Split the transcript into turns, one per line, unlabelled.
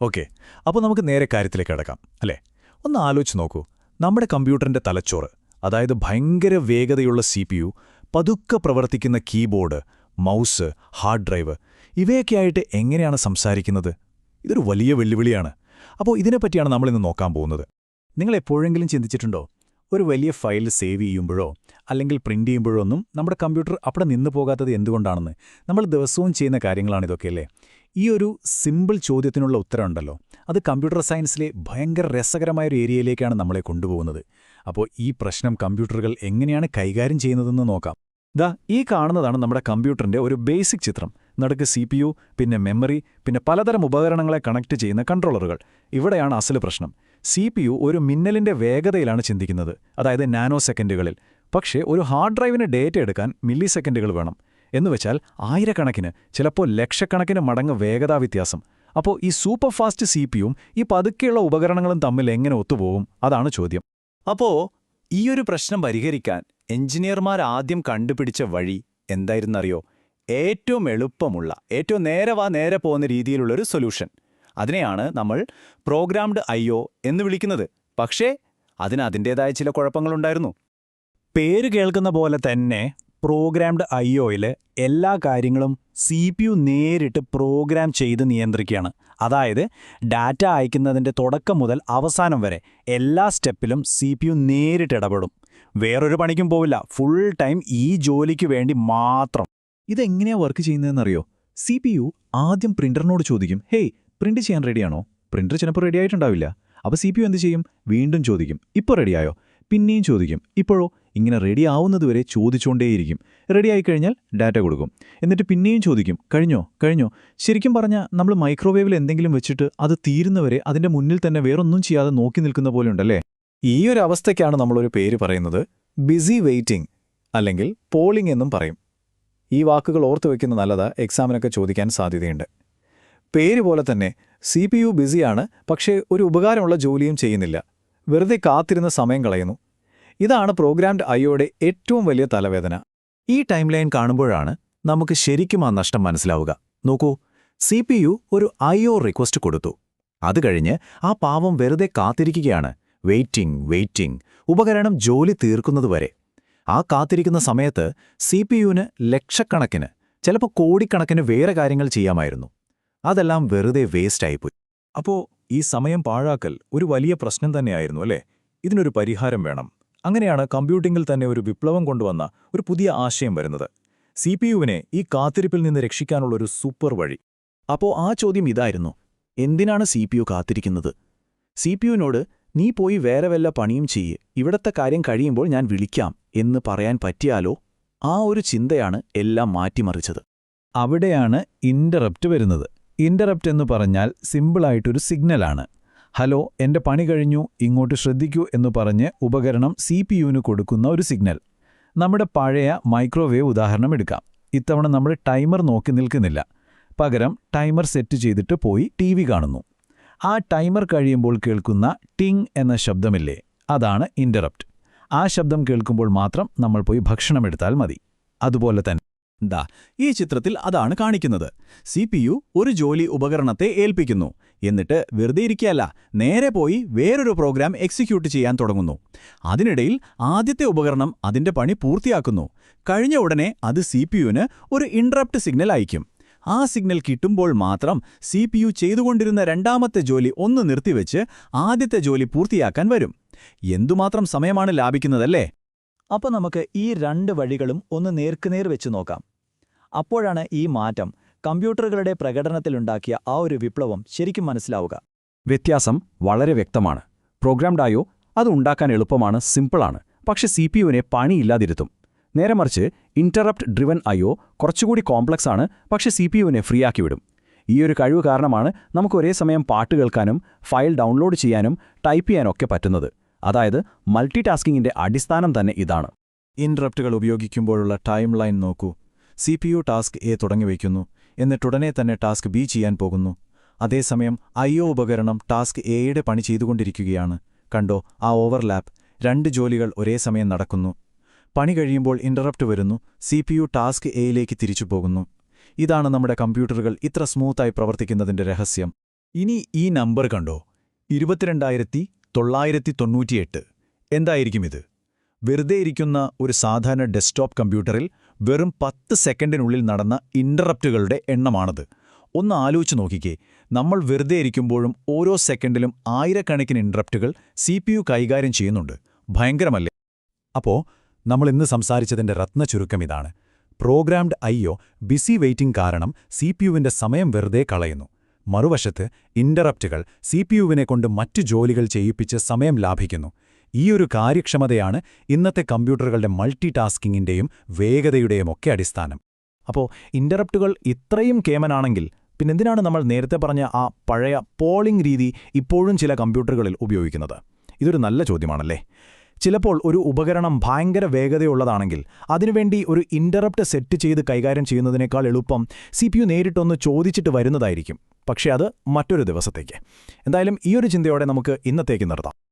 Okay, അപ്പോൾ നമുക്ക് നേരെ കാര്യത്തിലേക്ക് കടക്കാം അല്ലേ? ഒന്ന് ആലോചിച്ച് നോക്കൂ. നമ്മുടെ കമ്പ്യൂട്ടറിന്റെ തലച്ചോറ്, അതായത് ഭയങ്കര വേഗതയുള്ള CPU, പതുക്കെ പ്രവർത്തിക്കുന്ന കീബോർഡ്, മൗസ്, ഹാർഡ് ഡ്രൈവ്, ഇവയൊക്കെയായിട്ട് എങ്ങനെയാണ് സംസാരിക്കുന്നത്? ഇതൊരു വലിയ വെല്ലുവിളിയാണ്. അപ്പോൾ ഇതിനെപ്പറ്റിയാണ് നമ്മളിന്ന് നോക്കാൻ പോകുന്നത്. നിങ്ങൾ എപ്പോഴെങ്കിലും ചിന്തിച്ചിട്ടുണ്ടോ, ഒരു വലിയ ഫയൽ സേവ് ചെയ്യുമ്പോഴോ അല്ലെങ്കിൽ പ്രിന്റ് ചെയ്യുമ്പോഴോ ഒന്നും നമ്മുടെ കമ്പ്യൂട്ടർ അവിടെ നിന്നു പോകാത്തത് എന്തുകൊണ്ടാണെന്ന്? നമ്മൾ ദിവസവും ചെയ്യുന്ന കാര്യങ്ങളാണിതൊക്കെയല്ലേ? ഈ ഒരു സിമ്പിൾ ചോദ്യത്തിനുള്ള ഉത്തരമുണ്ടല്ലോ, അത് കമ്പ്യൂട്ടർ സയൻസിലെ ഭയങ്കര രസകരമായൊരു ഏരിയയിലേക്കാണ് നമ്മളെ കൊണ്ടുപോകുന്നത്. അപ്പോൾ ഈ പ്രശ്നം കമ്പ്യൂട്ടറുകൾ എങ്ങനെയാണ് കൈകാര്യം ചെയ്യുന്നതെന്ന് നോക്കാം. ദാ ഈ കാണുന്നതാണ് നമ്മുടെ കമ്പ്യൂട്ടറിന്റെ ഒരു ബേസിക് ചിത്രം. നടുക്ക് CPU, പിന്നെ മെമ്മറി, പിന്നെ പലതരം ഉപകരണങ്ങളെ കണക്ട് ചെയ്യുന്ന കൺട്രോളറുകൾ. ഇവിടെയാണ് അസല് പ്രശ്നം. CPU ഒരു മിന്നലിന്റെ വേഗതയിലാണ് ചിന്തിക്കുന്നത്, അതായത് നാനോ സെക്കൻഡുകളിൽ. പക്ഷേ ഒരു ഹാർഡ് ഡ്രൈവിന് ഡേറ്റ എടുക്കാൻ മില്ലി സെക്കൻഡുകൾ വേണം. എന്നുവെച്ചാൽ ആയിരക്കണക്കിന്, ചിലപ്പോൾ ലക്ഷക്കണക്കിന് മടങ്ങ് വേഗതാ വ്യത്യാസം. അപ്പോൾ ഈ സൂപ്പർ ഫാസ്റ്റ് CPU-യും ഈ പതുക്കെയുള്ള ഉപകരണങ്ങളും തമ്മിൽ എങ്ങനെ ഒത്തുപോകും? അതാണ് ചോദ്യം.
അപ്പോൾ ഈയൊരു പ്രശ്നം പരിഹരിക്കാൻ എഞ്ചിനീയർമാർ ആദ്യം കണ്ടുപിടിച്ച വഴി എന്തായിരുന്നറിയോ? ഏറ്റവും എളുപ്പമുള്ള, ഏറ്റവും നേരെ പോകുന്ന രീതിയിലുള്ളൊരു സൊല്യൂഷൻ. അതിനെയാണ് നമ്മൾ പ്രോഗ്രാംഡ് IO എന്ന് വിളിക്കുന്നത്. പക്ഷേ അതിന് അതിൻ്റേതായ ചില കുഴപ്പങ്ങളുണ്ടായിരുന്നു.
പേര് കേൾക്കുന്ന പോലെ തന്നെ പ്രോഗ്രാംഡ് IOയിൽ എല്ലാ കാര്യങ്ങളും CPU നേരിട്ട് പ്രോഗ്രാം ചെയ്ത് നിയന്ത്രിക്കുകയാണ്. അതായത് ഡാറ്റ അയക്കുന്നതിൻ്റെ തുടക്കം മുതൽ അവസാനം വരെ എല്ലാ സ്റ്റെപ്പിലും CPU നേരിട്ട് ഇടപെടും. വേറൊരു പണിക്കും പോവില്ല, ഫുൾ ടൈം ഈ ജോലിക്ക് വേണ്ടി മാത്രം. ഇതെങ്ങനെയാ വർക്ക് ചെയ്യുന്നതെന്നറിയോ? CPU ആദ്യം പ്രിന്ററിനോട് ചോദിക്കും, ഹേയ് പ്രിന്റ് ചെയ്യാൻ റെഡിയാണോ? പ്രിന്റർ ചിലപ്പോൾ റെഡി ആയിട്ടുണ്ടാവില്ല. അപ്പോൾ CPU എന്ത് ചെയ്യും? വീണ്ടും ചോദിക്കും, ഇപ്പോൾ റെഡിയായോ? പിന്നെയും ചോദിക്കും, ഇപ്പോഴോ? ഇങ്ങനെ റെഡി ആവുന്നതുവരെ ചോദിച്ചുകൊണ്ടേയിരിക്കും. റെഡിയായിക്കഴിഞ്ഞാൽ ഡാറ്റ കൊടുക്കും. എന്നിട്ട് പിന്നെയും ചോദിക്കും, കഴിഞ്ഞോ? ശരിക്കും പറഞ്ഞാൽ നമ്മൾ മൈക്രോവേവിൽ എന്തെങ്കിലും വെച്ചിട്ട് അത് തീരുന്നവരെ അതിൻ്റെ മുന്നിൽ തന്നെ വേറൊന്നും ചെയ്യാതെ നോക്കി നിൽക്കുന്ന പോലെയുണ്ടല്ലേ? ഈ ഒരു അവസ്ഥയ്ക്കാണ് നമ്മളൊരു പേര് പറയുന്നത് ബിസി വെയിറ്റിംഗ്, അല്ലെങ്കിൽ പോളിംഗ് എന്നും പറയും. ഈ വാക്കുകൾ ഓർത്തു വയ്ക്കുന്നത് നല്ലതാ, എക്സാമിനൊക്കെ ചോദിക്കാൻ സാധ്യതയുണ്ട്. പേര് പോലെ തന്നെ CPU ബിസിയാണ്, പക്ഷേ ഒരു ഉപകാരമുള്ള ജോലിയും ചെയ്യുന്നില്ല. വെറുതെ കാത്തിരുന്ന സമയം കളയുന്നു. ഇതാണ് പ്രോഗ്രാംഡ് IOയുടെ ഏറ്റവും വലിയ തലവേദന. ഈ ടൈം ലൈൻ കാണുമ്പോഴാണ് നമുക്ക് ശരിക്കും ആ നഷ്ടം മനസ്സിലാവുക. നോക്കൂ, CPU ഒരു IO റിക്വസ്റ്റ് കൊടുത്തു. അത് കഴിഞ്ഞ് ആ പാവം വെറുതെ കാത്തിരിക്കുകയാണ്. വെയിറ്റിംഗ്, ഉപകരണം ജോലി തീർക്കുന്നതുവരെ. ആ കാത്തിരിക്കുന്ന സമയത്ത് CPUവിന് ലക്ഷക്കണക്കിന്, ചിലപ്പോൾ കോടിക്കണക്കിന് വേറെ കാര്യങ്ങൾ ചെയ്യാമായിരുന്നു. അതെല്ലാം വെറുതെ വേസ്റ്റായിപ്പോയി. അപ്പോൾ ഈ സമയം പാഴാക്കൽ ഒരു വലിയ പ്രശ്നം തന്നെയായിരുന്നു അല്ലേ? ഇതിനൊരു പരിഹാരം വേണം. അങ്ങനെയാണ് കമ്പ്യൂട്ടിംഗിൽ തന്നെ ഒരു വിപ്ലവം കൊണ്ടുവന്ന ഒരു പുതിയ ആശയം വരുന്നത്. CPUവിനെ ഈ കാത്തിരിപ്പിൽ നിന്ന് രക്ഷിക്കാനുള്ളൊരു സൂപ്പർ വഴി. അപ്പോൾ ആ ചോദ്യം ഇതായിരുന്നു, എന്തിനാണ് CPU കാത്തിരിക്കുന്നത്? CPUവിനോട് നീ പോയി വേറെ വല്ല പണിയും ചെയ്യ്, ഇവിടത്തെ കാര്യം കഴിയുമ്പോൾ ഞാൻ വിളിക്കാം എന്ന് പറയാൻ പറ്റിയാലോ? ആ ഒരു ചിന്തയാണ് എല്ലാം മാറ്റിമറിച്ചത്. അവിടെയാണ് ഇന്ററപ്റ്റ് വരുന്നത്. ഇന്ററപ്റ്റ് എന്ന് പറഞ്ഞാൽ സിമ്പിളായിട്ടൊരു സിഗ്നലാണ്. ഹലോ, എൻ്റെ പണി കഴിഞ്ഞു, ഇങ്ങോട്ട് ശ്രദ്ധിക്കൂ എന്ന് പറഞ്ഞ് ഉപകരണം CPUവിന് കൊടുക്കുന്ന ഒരു സിഗ്നൽ. നമ്മുടെ പഴയ മൈക്രോവേവ് ഉദാഹരണം എടുക്കാം. ഇത്തവണ നമ്മൾ ടൈമർ നോക്കി നിൽക്കുന്നില്ല. പകരം ടൈമർ സെറ്റ് ചെയ്തിട്ട് പോയി TV കാണുന്നു. ആ ടൈമർ കഴിയുമ്പോൾ കേൾക്കുന്ന ടിങ് എന്ന ശബ്ദമില്ലേ, അതാണ് ഇന്ററപ്റ്റ്. ആ ശബ്ദം കേൾക്കുമ്പോൾ മാത്രം നമ്മൾ പോയി ഭക്ഷണമെടുത്താൽ മതി. അതുപോലെ തന്നെ ഈ ചിത്രത്തിൽ അതാണ് കാണിക്കുന്നത്. CPU ഒരു ജോലി ഉപകരണത്തെ ഏൽപ്പിക്കുന്നു. എന്നിട്ട് വെറുതെ ഇരിക്കുകയല്ല, നേരെ പോയി വേറൊരു പ്രോഗ്രാം എക്സിക്യൂട്ട് ചെയ്യാൻ തുടങ്ങുന്നു. അതിനിടയിൽ ആദ്യത്തെ ഉപകരണം അതിന്റെ പണി പൂർത്തിയാക്കുന്നു. കഴിഞ്ഞ ഉടനെ അത് CPUവിന് ഒരു ഇന്ററപ്റ്റ് സിഗ്നൽ അയക്കും. ആ സിഗ്നൽ കിട്ടുമ്പോൾ മാത്രം CPU ചെയ്തുകൊണ്ടിരുന്ന രണ്ടാമത്തെ ജോലി ഒന്ന് നിർത്തിവെച്ച് ആദ്യത്തെ ജോലി പൂർത്തിയാക്കാൻ വരും. എന്തുമാത്രം സമയമാണ് ലാഭിക്കുന്നതല്ലേ? അപ്പോൾ നമുക്ക് ഈ രണ്ട് വഴികളും ഒന്ന് നേർക്കുനേർ വെച്ച് നോക്കാം. അപ്പോഴാണ് ഈ മാറ്റം, കമ്പ്യൂട്ടറുകളുടെ പ്രകടനത്തിലുണ്ടാക്കിയ ആ ഒരു വിപ്ലവം ശരിക്കും മനസ്സിലാവുക. വ്യത്യാസം വളരെ വ്യക്തമാണ്. പ്രോഗ്രാംഡ് IO അത് ഉണ്ടാക്കാൻ എളുപ്പമാണ്, സിമ്പിളാണ്. പക്ഷെ CPUവിനെ പണിയില്ലാതിരുത്തും. നേരെ മറിച്ച് ഇന്ററപ്റ്റ് ഡ്രിവൻ IO കുറച്ചുകൂടി കോംപ്ലക്സ് ആണ്, പക്ഷെ CPUവിനെ ഫ്രീ ആക്കി വിടും. ഈ ഒരു കഴിവ് കാരണമാണ് നമുക്ക് ഒരേ സമയം പാട്ട് കേൾക്കാനും ഫയൽ ഡൗൺലോഡ് ചെയ്യാനും ടൈപ്പ് ചെയ്യാനൊക്കെ പറ്റുന്നത്. അതായത് മൾട്ടി ടാസ്കിങ്ങിന്റെ അടിസ്ഥാനം തന്നെ ഇതാണ്. ഇന്ററപ്റ്റുകൾ ഉപയോഗിക്കുമ്പോഴുള്ള ടൈം ലൈൻ നോക്കൂ. CPU ടാസ്ക് A തുടങ്ങിവയ്ക്കുന്നു, എന്നിട്ടുടനെ തന്നെ ടാസ്ക് B ചെയ്യാൻ പോകുന്നു. അതേസമയം IO ഉപകരണം ടാസ്ക് Aയുടെ പണി ചെയ്തുകൊണ്ടിരിക്കുകയാണ്. കണ്ടോ ആ ഓവർലാപ്പ്? രണ്ട് ജോലികൾ ഒരേ സമയം നടക്കുന്നു. പണി കഴിയുമ്പോൾ ഇന്ററപ്റ്റ് വരുന്നു, CPU ടാസ്ക് Aയിലേക്ക് തിരിച്ചു പോകുന്നു. ഇതാണ് നമ്മുടെ കമ്പ്യൂട്ടറുകൾ ഇത്ര സ്മൂത്തായി പ്രവർത്തിക്കുന്നതിന്റെ രഹസ്യം.
ഇനി ഈ നമ്പർ കണ്ടോ, 22,998. എന്തായിരിക്കും ഇത്? വെറുതെ ഇരിക്കുന്ന ഒരു സാധാരണ ഡെസ്ക്ടോപ്പ് കമ്പ്യൂട്ടറിൽ വെറും 10 സെക്കൻഡിനുള്ളിൽ നടന്ന ഇൻററപ്റ്റുകളുടെ എണ്ണമാണത്. ഒന്ന് ആലോചിച്ച് നോക്കിക്കേ, നമ്മൾ വെറുതെ ഇരിക്കുമ്പോഴും ഓരോ സെക്കൻഡിലും ആയിരക്കണക്കിന് ഇൻററപ്റ്റുകൾ CPU കൈകാര്യം ചെയ്യുന്നുണ്ട്. ഭയങ്കരമല്ലേ?
അപ്പോൾ നമ്മൾ ഇന്ന് സംസാരിച്ചതിന്റെ രത്നചുരുക്കം ഇതാണ്. പ്രോഗ്രാംഡ് IO ബിസി വെയിറ്റിംഗ് കാരണം CPUവിന്റെ സമയം വെറുതെ കളയുന്നു. മറുവശത്ത് ഇൻററപ്റ്റുകൾ CPUവിനെ കൊണ്ട് മറ്റു ജോലികൾ ചെയ്യിപ്പിച്ച് സമയം ലാഭിക്കുന്നു. ഈയൊരു കാര്യക്ഷമതയാണ് ഇന്നത്തെ കമ്പ്യൂട്ടറുകളുടെ മൾട്ടി ടാസ്കിങ്ങിന്റെയും വേഗതയുടെയുമൊക്കെ അടിസ്ഥാനം. അപ്പോൾ ഇൻററപ്റ്റുകൾ ഇത്രയും കേമനാണെങ്കിൽ പിന്നെന്തിനാണ് നമ്മൾ നേരത്തെ പറഞ്ഞ ആ പഴയ പോളിംഗ് രീതി ഇപ്പോഴും ചില കമ്പ്യൂട്ടറുകളിൽ ഉപയോഗിക്കുന്നത്? ഇതൊരു നല്ല ചോദ്യമാണല്ലേ. ചിലപ്പോൾ ഒരു ഉപകരണം ഭയങ്കര വേഗതയുള്ളതാണെങ്കിൽ അതിനുവേണ്ടി ഒരു ഇൻററപ്റ്റ് സെറ്റ് ചെയ്ത് കൈകാര്യം ചെയ്യുന്നതിനേക്കാൾ എളുപ്പം CPU നേരിട്ടൊന്ന് ചോദിച്ചിട്ട് വരുന്നതായിരിക്കും. പക്ഷേ അത് മറ്റൊരു ദിവസത്തേക്ക്. എന്തായാലും ഈയൊരു ചിന്തയോടെ നമുക്ക് ഇന്നത്തേക്ക് നിർത്താം.